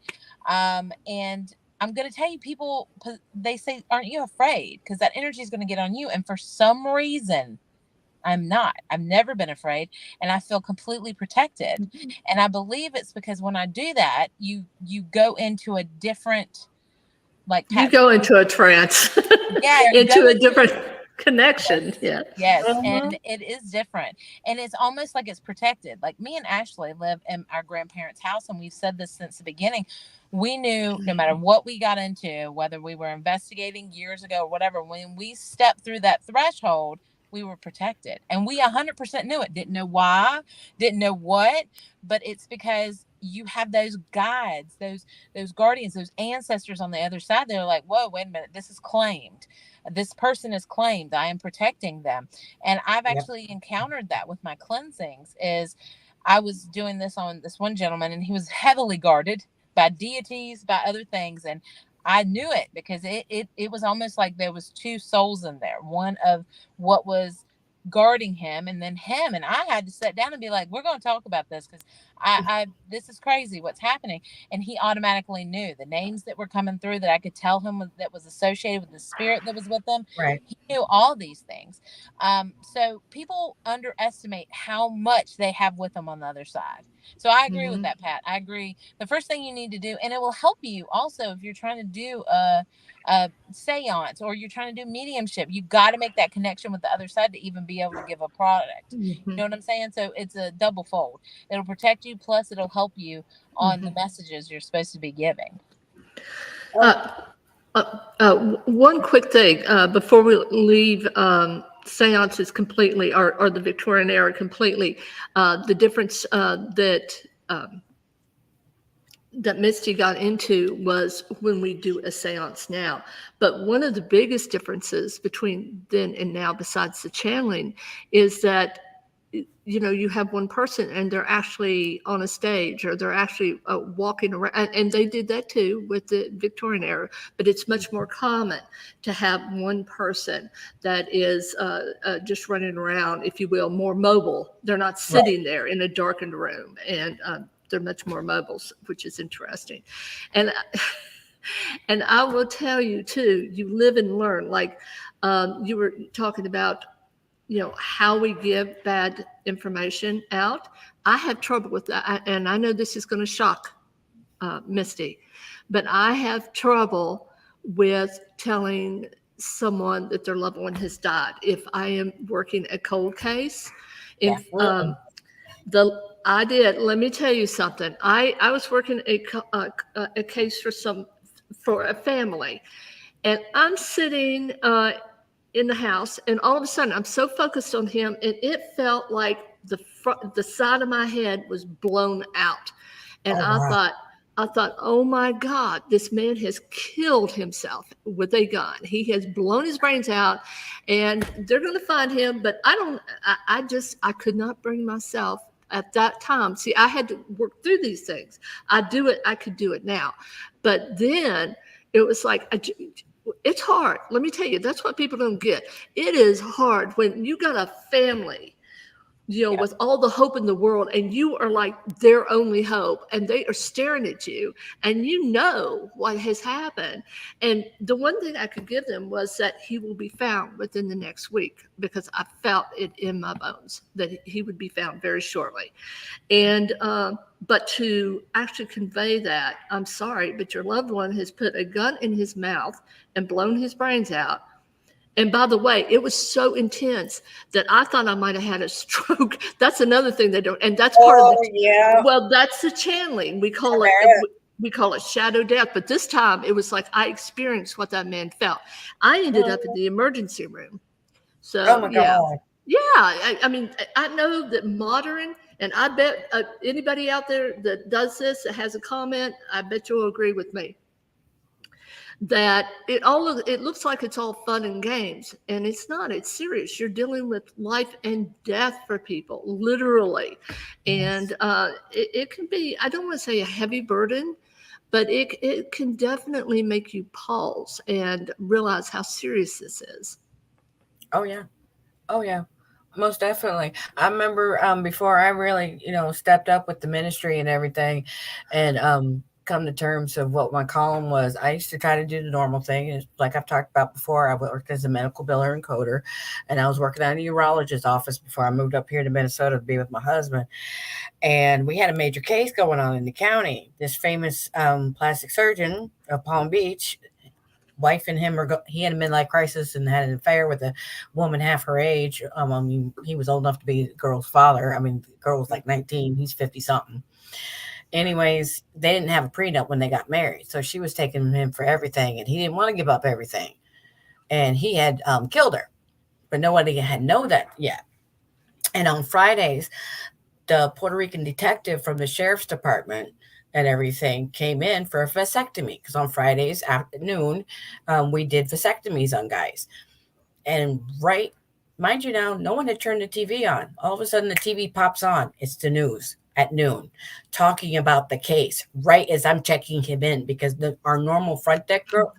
And I'm going to tell you, people, they say, aren't you afraid? Because that energy is going to get on you. And for some reason, I'm not. I've never been afraid, and I feel completely protected. And I believe it's because when I do that, you go into a different, like you go into a trance, into a different connection. Yes. And it is different, and it's almost like it's protected. Like me and Ashley live in our grandparents' house, and we've said this since the beginning. We knew no matter what we got into, whether we were investigating years ago or whatever, when we stepped through that threshold, we were protected, and we 100% knew it. Didn't know why, didn't know what, but it's because you have those guides, those guardians, those ancestors on the other side. They're like, whoa, wait a minute, this is claimed. This person is claimed. I am protecting them. And I've actually encountered that with my cleansings. Is I was doing this on this one gentleman, and he was heavily guarded by deities, by other things, and I knew it because it was almost like there was two souls in there. One of what was guarding him, and then him. And I had to sit down and be like, we're going to talk about this because I this is crazy what's happening. And he automatically knew the names that were coming through that I could tell him that was associated with the spirit that was with them. He knew all these things. So people underestimate how much they have with them on the other side. So I agree with that, Pat. I agree. The first thing you need to do, and it will help you also if you're trying to do a seance or you're trying to do mediumship, you got to make that connection with the other side to even be able to give a product. You know what I'm saying? So it's a double fold. It'll protect you, plus it'll help you on the messages you're supposed to be giving. One quick thing before we leave seances completely, or the Victorian era completely, the difference that Misty got into was when we do a seance now. But one of the biggest differences between then and now, besides the channeling, is that you have one person and they're actually on a stage, or they're actually walking around, and they did that too with the Victorian era, but it's much more common to have one person that is just running around, if you will, more mobile. They're not sitting there in a darkened room, and they're much more mobile, which is interesting. And I will tell you too, you live and learn. Like you were talking about, how we give bad information out. I have trouble with that. And I know this is going to shock Misty, but I have trouble with telling someone that their loved one has died. If I am working a cold case, let me tell you something. I was working a case for a family, and I'm sitting in the house, and all of a sudden I'm so focused on him, and it felt like the side of my head was blown out. And I thought, oh my God, this man has killed himself with a gun. He has blown his brains out, and they're going to find him. But I could not bring myself at that time. See, I had to work through these things. I could do it now. But then it was like, it's hard. Let me tell you, that's what people don't get. It is hard when you got a family, with all the hope in the world, and you are like their only hope, and they are staring at you, and what has happened. And the one thing I could give them was that he will be found within the next week, because I felt it in my bones that he would be found very shortly. And but to actually convey that, I'm sorry, but your loved one has put a gun in his mouth and blown his brains out. And by the way, it was so intense that I thought I might have had a stroke. That's another thing they don't, and that's part of that's the channeling. We call it shadow death. But this time it was like I experienced what that man felt. I ended up in the emergency room. So Oh my God. I mean, I know that modern, and I bet anybody out there that does this, that has a comment, I bet you'll agree with me, that it looks like it's all fun and games, and it's not. It's serious. You're dealing with life and death for people, literally. And it can be, I don't want to say a heavy burden, but it can definitely make you pause and realize how serious this is. Oh yeah. Oh yeah. Most definitely. I remember before I really, stepped up with the ministry and everything, and come to terms of what my calling was. I used to try to do the normal thing. And like I've talked about before, I worked as a medical biller and coder, and I was working at a urologist's office before I moved up here to Minnesota to be with my husband. And we had a major case going on in the county. This famous plastic surgeon of Palm Beach, wife and him he had a midlife crisis and had an affair with a woman half her age. I mean, he was old enough to be the girl's father. I mean, the girl was like 19, he's 50 something. Anyways, they didn't have a prenup when they got married, so she was taking him for everything, and he didn't want to give up everything. And he had killed her, but nobody had known that yet. And on Fridays, the Puerto Rican detective from the sheriff's department and everything came in for a vasectomy, because on Fridays afternoon, we did vasectomies on guys. And right, mind you, now no one had turned the TV on. All of a sudden, the TV pops on. It's the news at noon, talking about the case. Right as I'm checking him in, because our normal front deck girl,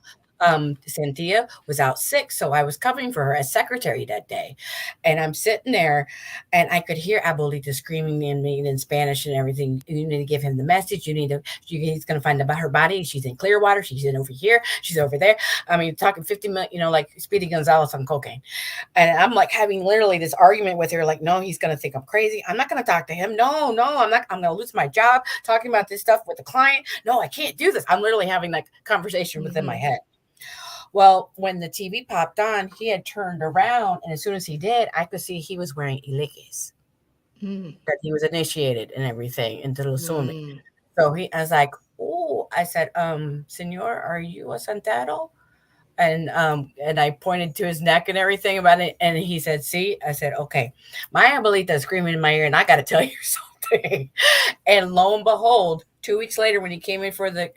Cynthia, was out sick, so I was covering for her as secretary that day. And I'm sitting there, and I could hear Abuelita screaming in me in Spanish and everything. You need to give him the message. He's going to find about her body. She's in Clearwater. She's in over here. She's over there. I mean, talking 50 minutes, like Speedy Gonzalez on cocaine. And I'm like having literally this argument with her, like, no, he's going to think I'm crazy. I'm not going to talk to him. No, I'm not. I'm going to lose my job talking about this stuff with the client. No, I can't do this. I'm literally having like conversation within my head. Well, when the TV popped on, he had turned around, and as soon as he did, I could see he was wearing iliques, that he was initiated and everything into the sumi. So I was like, oh, I said, Senor, are you a Santero? And I pointed to his neck and everything about it, and he said, see? I said, okay. My abuelita is screaming in my ear, and I got to tell you something. And lo and behold, 2 weeks later, when he came in for the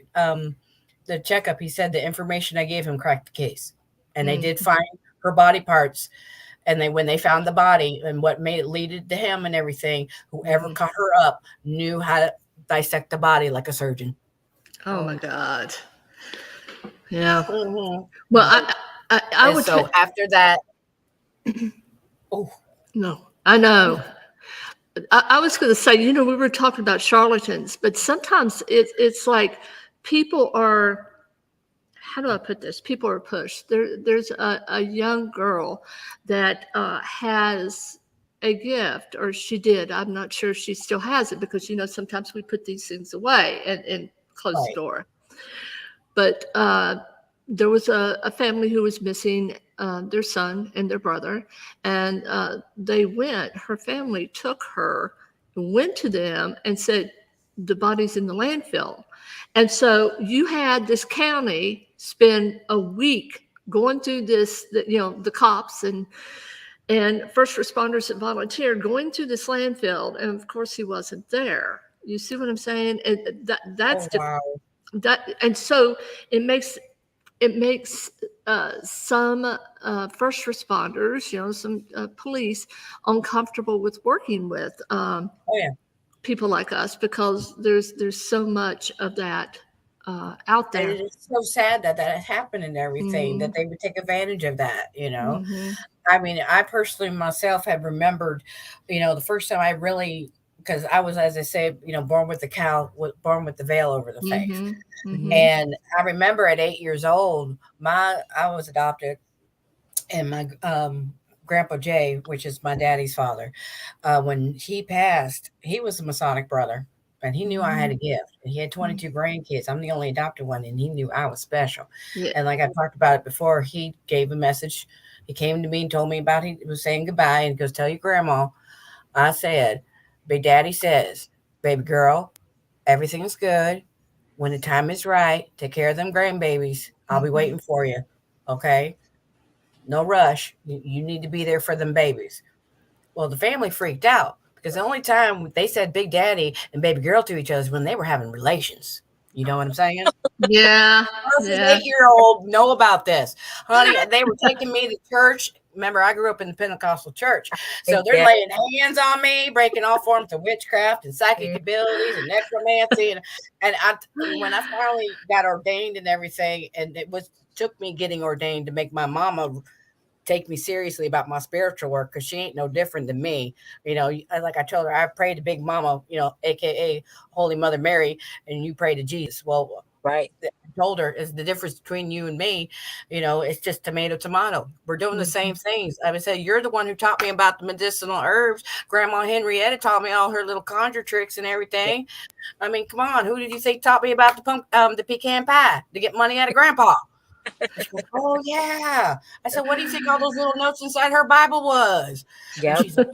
checkup, he said the information I gave him cracked the case, and they did find her body parts. And when they found the body and what made it lead to him and everything, whoever cut her up knew how to dissect the body like a surgeon. Oh my God. Yeah. Mm-hmm. Well, I would. So after that, no, I know. I was going to say, we were talking about charlatans, but sometimes it's like people are, how do I put this? People are pushed. There's a young girl that has a gift, or she did. I'm not sure if she still has it, because, sometimes we put these things away and close the door. But there was a family who was missing their son and their brother, and her family took her, went to them and said, the body's in the landfill. And so you had this county spend a week going through this, the cops and first responders that volunteered going through this landfill. And of course he wasn't there. You see what I'm saying? And that's wow. And so it makes it makes some first responders, some police, uncomfortable with working with Oh yeah. people like us, because there's so much of that out And there. it's so sad that that happened and everything, that Mhm. they would take advantage of that, you know? Mhm. I mean, I personally myself have remembered, the first time I really, because I was, as I said, born with the born with the veil over the face. Mhm. Mhm. Mhm. And I remember at 8 years old, I was adopted, and my grandpa Jay, which is my daddy's father, when he passed, he was a Masonic brother, and he knew I had a Mhm. gift. And he had 22 grandkids. I'm the only adopted one, and he knew I was special. Yeah. And like I talked about it before, he gave a message. He came to me and told me about he was saying goodbye, and he goes, "Tell your grandma I said, Big Daddy says, baby girl, everything's good. When the time is right, take care of them grandbabies. I'll be Mhm. waiting for you. Okay? No rush. You need to be there for them babies." Well, the family freaked out because the only time they said Big Daddy and baby girl to each other is when they were having relations. You know what I'm saying? Yeah. Us as Yeah. 8-year-old know about this. Honey, they were taking me to church. Remember, I grew up in the Pentecostal church. So they're Yeah. laying hands on me, breaking all forms of witchcraft and psychic Mm. abilities and necromancy. And when I finally got ordained and everything, and took me getting ordained to make my mama take me seriously about my spiritual work, because she ain't no different than me. Like I told her, I pray to Big Mama, aka Holy Mother Mary, and you pray to Jesus. Well, Right. I told her is the difference between you and me. It's just tomato, tomato. We're doing the same Mhm. things. I would say you're the one who taught me about the medicinal herbs. Grandma Henrietta taught me all her little conjure tricks and Yeah. everything. I mean, come on, who did you think taught me about the pecan pie to get money out of Grandpa? And she goes, "Oh yeah." I said, "What do you think all those little notes inside her Bible was?" And Yep. she's like,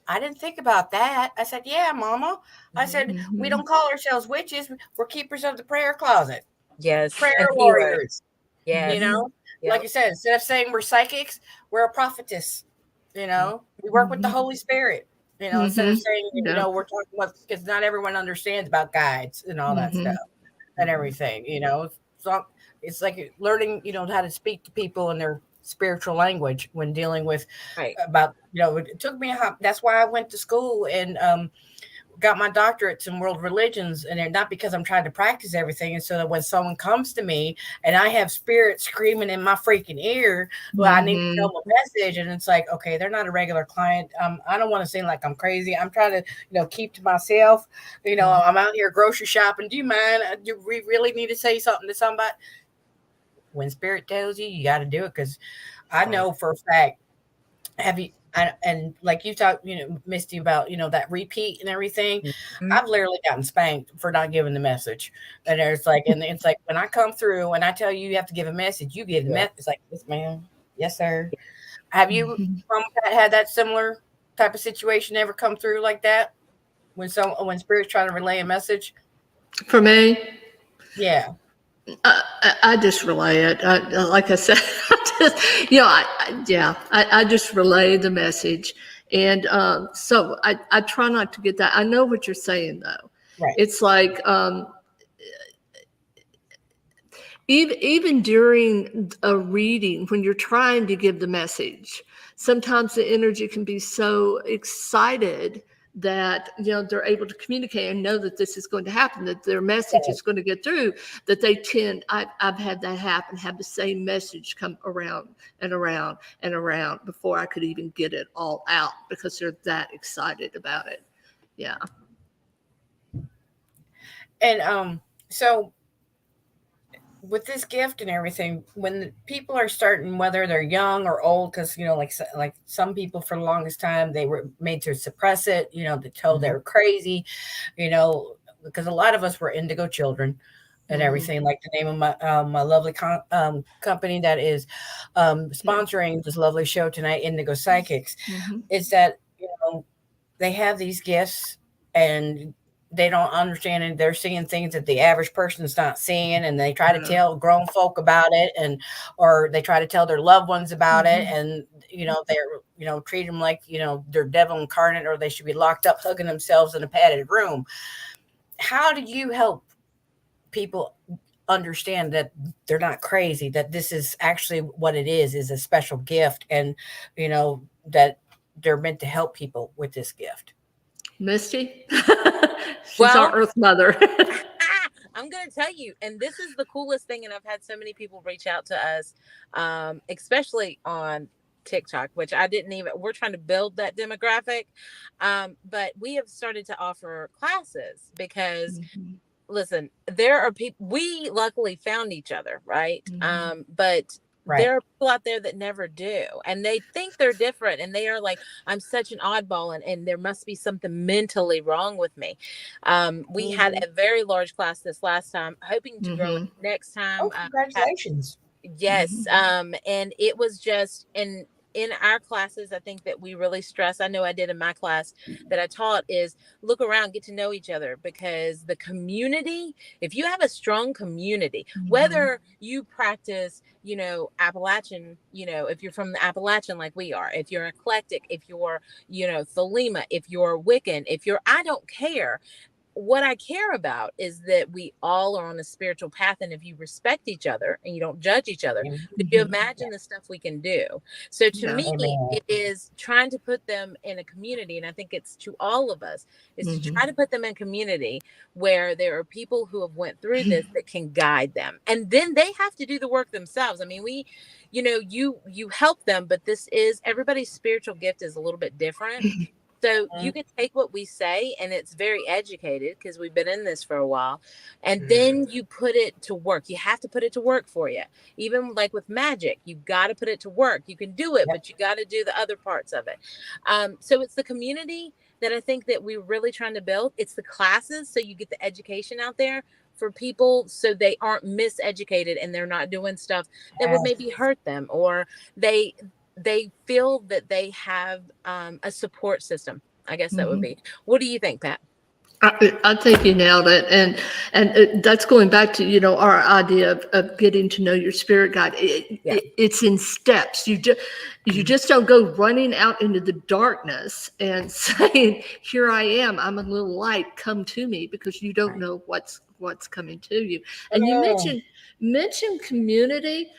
"I didn't think about that." I said, "Yeah, Mama." I Mhm. said, "We Mhm. don't call ourselves witches. We're keepers of the prayer closet, Yes. prayer And healer. warriors." You Yes. Mhm. know, like Yep. I said, instead of saying we're psychics, we're a prophetess. Mm. We work with the Mhm. Holy Spirit. Instead of Mhm. saying, Yeah. we're talking about, because not everyone understands about guides and all that stuff Mhm. and Mhm. everything. So it's like learning, how to speak to people in their spiritual language when dealing with Right. about, it took me that's why I went to school and got my doctorates in world religions, and they're not because I'm trying to practice everything. And so that when someone comes to me and I have spirit screaming in my freaking ear, well, I need to tell Mhm. them a message. And it's like, okay, they're not a regular client. I don't want to seem like I'm crazy. I'm trying to, keep to myself. Mhm. I'm out here grocery shopping. Do you mind? Do we really need to say something to somebody? When spirit tells you, you got to do it. Because I Right. know for a fact, have you and like you talked, Misty, about, that repeat and everything. Mhm. I've literally gotten spanked for not giving the message. And it's like when I come through and I tell you you have to give a message, you give the Yeah. message. It's like, yes, ma'am. Yes, sir. Have you, Mhm. Mama Pat, had that similar type of situation ever come through like that? When spirits trying to relay a message? For me, Yeah. I just relay it. Like I said, I just relay the message, and so I try not to get that. I know what you're saying though. Right. It's like even during a reading, when you're trying to give the message, sometimes the energy can be so excited that they're able to communicate and know that this is going to happen, that their message Right. is going to get through, that they tend. I've had that happen, have the same message come around and around and around before I could even get it all out, because they're that excited about it. Yeah. And so with this gift and everything, when people are starting, whether they're young or old, because like some people for the longest time they were made to suppress it, they told they Mhm. were crazy, because a lot of us were indigo children and Hmm. everything. Like the name of my lovely company that is Yeah. sponsoring this lovely show tonight, Indigo Psychics, Hmm. is that they have these gifts and they don't understand it. They're seeing things that the average person's not seeing, and they try to Yeah. tell grown folk about it, or they try to tell their loved ones about it, Hmm. and they're treat them like they're devil incarnate, or they should be locked up hugging themselves in a padded room. How do you help people understand that they're not crazy, that this is actually what it is a special gift, and that they're meant to help people with this gift. Misty? She's our Well, Earth Mother. I'm going to tell you, and this is the coolest thing. And I've had so many people reach out to us, especially on TikTok, which I didn't even, we're trying to build that demographic. But we have started to offer classes because Mhm. listen, there are people, we luckily found each other, right? But Right. there are people out there that never do, and they think they're different, and they are like, I'm such an oddball, and there must be something mentally wrong with me. We had Mhm. a very large class this last time, hoping to grow it Mhm. next time. Oh, congratulations. Yes. Mhm. And it was just in our classes, I think that we really stress, I know I did in my class that I taught, is look around, get to know each other, because the community, if you have a strong community, Mhm. whether you practice, Appalachian, if you're from the Appalachian like we are, if you're eclectic, if you're, Thelema, if you're Wiccan, if you're, I don't care. What I care about is that we all are on a spiritual path. And if you respect each other and you don't judge each other, could you Mhm. imagine the stuff we can do? So to Yeah. me, Amen. it is trying to put them in a community. And I think it's to all of us, is to Mhm. try to put them in community where there are people who have went through this that can guide them. And then they have to do the work themselves. I mean, you help them, but this is, everybody's spiritual gift is a little bit different. So you Mhm. can take what we say, and it's very educated because we've been in this for a while, and Mhm. then you put it to work. You have to put it to work for you. Even like with magic, you've got to put it to work. You can do it, Yep. but you got to do the other parts of it. So it's the community that I think that we're really trying to build. It's the classes, so you get the education out there for people, so they aren't miseducated and they're not doing stuff that would Yes. maybe hurt them, or they they feel that they have a support system. I guess that would Mhm. be. What do you think, Pat? I think you nailed it, and that's going back to our idea of getting to know your spirit guide. Yeah. It's in steps. You just don't go running out into the darkness and saying, "Here I am. I'm a little light. Come to me," because you don't know what's coming to you. And you Oh, mentioned community.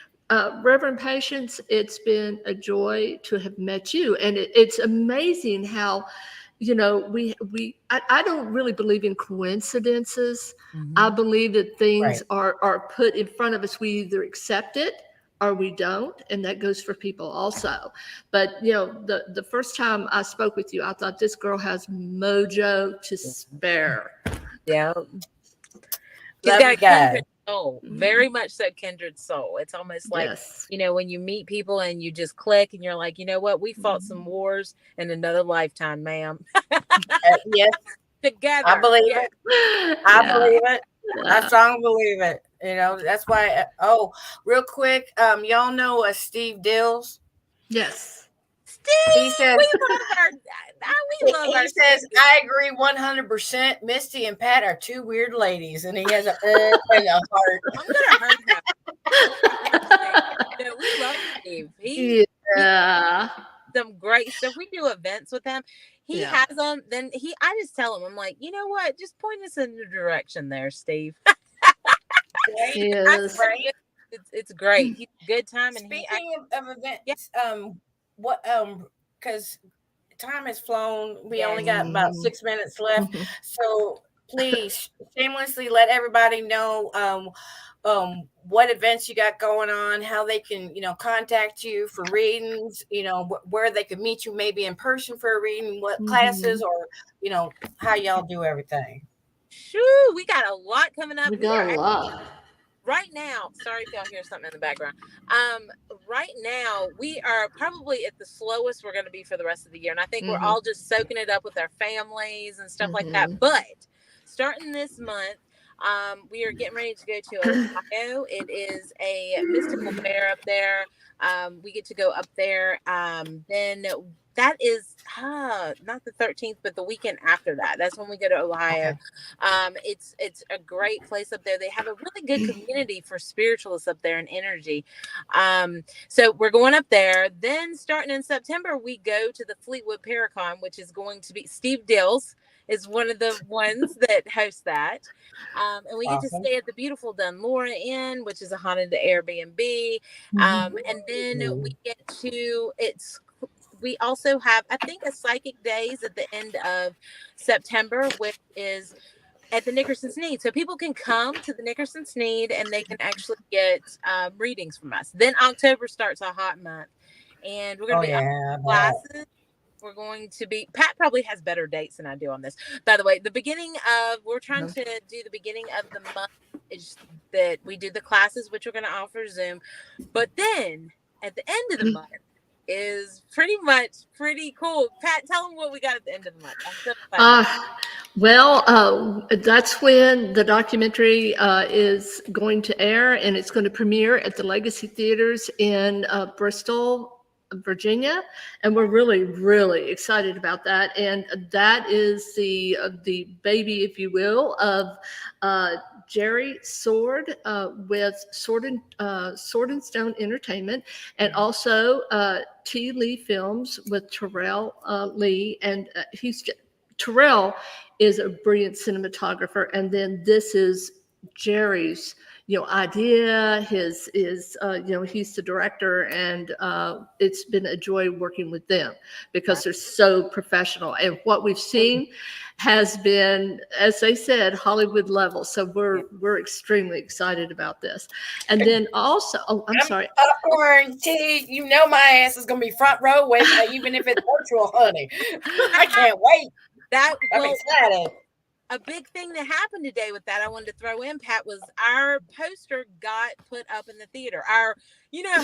Reverend Patience, it's been a joy to have met you, and it's amazing how I don't really believe in coincidences. I Mm-hmm. believe that things right. are put in front of us. We either accept it or we don't, and that goes for people also. But the first time I spoke with you, I thought this girl has mojo to spare. Yeah. She's Love got you a kindred guys. soul, Mhm. very much so kindred soul. It's almost like, Yes. when you meet people and you just click and you're like, you know what, we fought some Mhm. wars in another lifetime, ma'am. Yes, I Together. believe Yeah. it. I Yeah. believe it. I Yeah. strongly believe it. That's why. Oh, real quick, y'all know Steve Dills. Yes. He Steve, says we love our we love he our says Steve. I agree 100%. Misty and Pat are two weird ladies, and he has a and a heart. I'm gonna hurt him. What are you saying? No, we love Steve. He Yeah. some great stuff. We do events with him. He Yeah. has them. Then I just tell him, I'm like, you know what? Just point us in the direction there, Steve. Right, I Yes. swear to right. goodness, it's great. He's a good time, and he, Speaking of yeah, events, what because time has flown. We only yes, got about Mhm. 6 minutes left. Mhm. So please shamelessly let everybody know what events you got going on, how they can, contact you for readings, where they can meet you maybe in person for a reading, what classes, Mhm. or, how y'all do everything. shoo, we got a lot coming up. We We are got a lot. right now, sorry if y'all hear something in the background. Um, right now we are probably at the slowest we're going to be for the rest of the year, and I think we're Mhm. all just soaking it up with our families and stuff like that. Mhm. But starting this month, we are getting ready to go to Ohio. It is a mystical fair up there. We get to go up there. Then that is not the 13th, but the weekend after that. That's when we go to Ohio. Okay. It's a great place up there. They have a really good community for spiritualists up there and energy. So we're going up there. Then starting in September, we go to the Fleetwood Paracon, which is going to be Steve Dills is one of the ones that hosts that. And we get to Awesome. stay at the beautiful Dunlora Inn, which is a haunted Airbnb. And then we get to, we also have, I think, a psychic days at the end of September, which is at the Nickerson Sneed. So people can come to the Nickerson Sneed and they can actually get readings from us. Then October starts a hot month, and we're going to be yeah, classes. We're going to be, Pat probably has better dates than I do on this. By the way, we're trying to do the beginning of the month is that we do the classes, which we're going to offer Zoom. But then at the end of the month is pretty cool. Pat, tell them what we got at the end of the month. I'm so excited. That's when the documentary is going to air, and it's going to premiere at the Legacy Theaters in Bristol, Virginia, and we're really, really excited about that. And that is the baby, if you will, of Jerry Sword with Sword and Stone Entertainment, and also T. Lee Films with Terrell Lee, and Terrell is a brilliant cinematographer, and then this is Jerry's idea. He's the director, and it's been a joy working with them because they're so professional, and what we've seen has been, as they said, Hollywood level. So we're extremely excited about this. And then also, I'm sorry, popcorn, tea. My ass is gonna be front row with even if it's virtual, honey. I can't wait. I'm excited. A big thing that happened today with that I wanted to throw in, Pat, was our poster got put up in the theater. How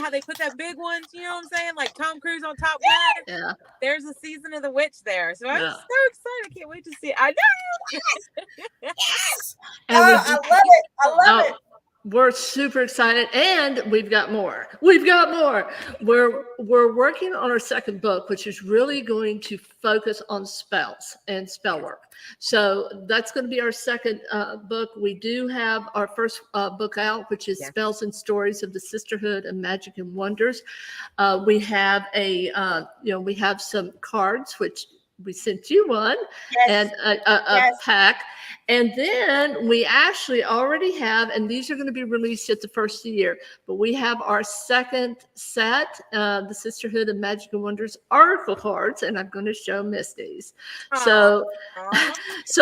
they put that big one, you know what I'm saying? Like Tom Cruise on Top Gun. Yeah. There's a Season of the Witch there. So I'm so excited. I can't wait to see it. I know. Yes. And I love it. We're super excited, and we've got more. We're working on our second book, which is really going to focus on spells and spell work. So that's going to be our second book. We do have our first book out, which is Spells and Stories of the Sisterhood of Magic and Wonders. We have we have some cards, which we sent you one, and a pack. And then we actually already have, and these are going to be released at the first of the year, but we have our second set, the Sisterhood of Magic and Wonders Oracle cards, and I'm going to show Misty's. So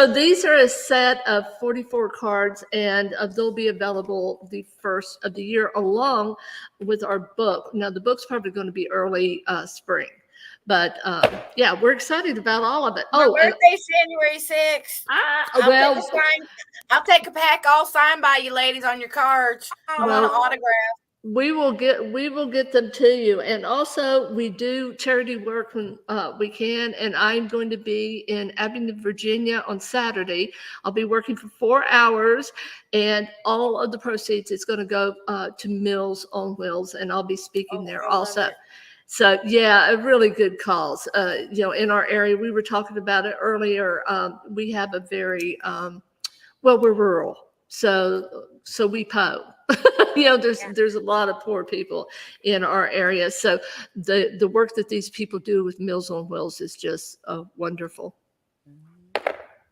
these are a set of 44 cards, and they'll be available the first of the year along with our book. Now, the book's probably going to be early spring. But we're excited about all of it. My birthday's January 6th. I'll take a pack all signed by you ladies on your cards. I want an autograph. We will get them to you. And also, we do charity work when we can. And I'm going to be in Abingdon, Virginia on Saturday. I'll be working for 4 hours, and all of the proceeds is going to go to Meals on Wheels, and I'll be speaking there also. So a really good cause. In our area, we were talking about it earlier. We have a very we're rural, so we po. There's a lot of poor people in our area. So the work that these people do with Meals on Wheels is just wonderful.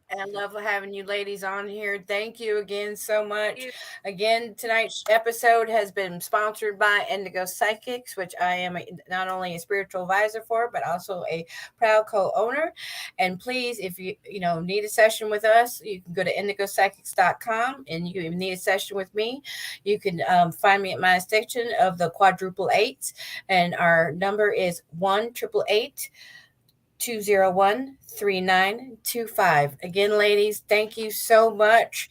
And I love having you ladies on here. Thank you again so much. Again, tonight's episode has been sponsored by Indigo Psychics, which I am not only a spiritual advisor for, but also a proud co-owner. And please, if you need a session with us, you can go to indigopsychics.com, and you need a session with me. You can find me at my extension of the quadruple 8, and our number is 1-888-201-3925. Again, ladies, thank you so much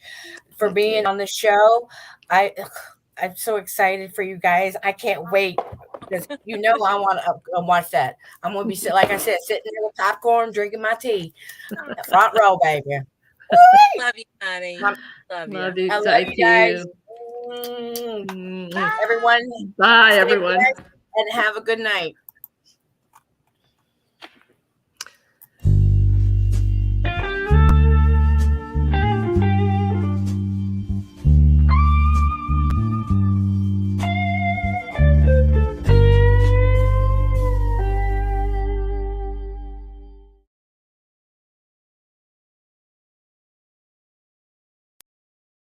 for being on the show. I'm so excited for you guys. I can't wait because I want to watch that. I'm going to be, like I said, sitting there with popcorn, drinking my tea. Front row, baby. Love you, honey. Love you. I love you guys. Everyone. Bye, everyone. And have a good night.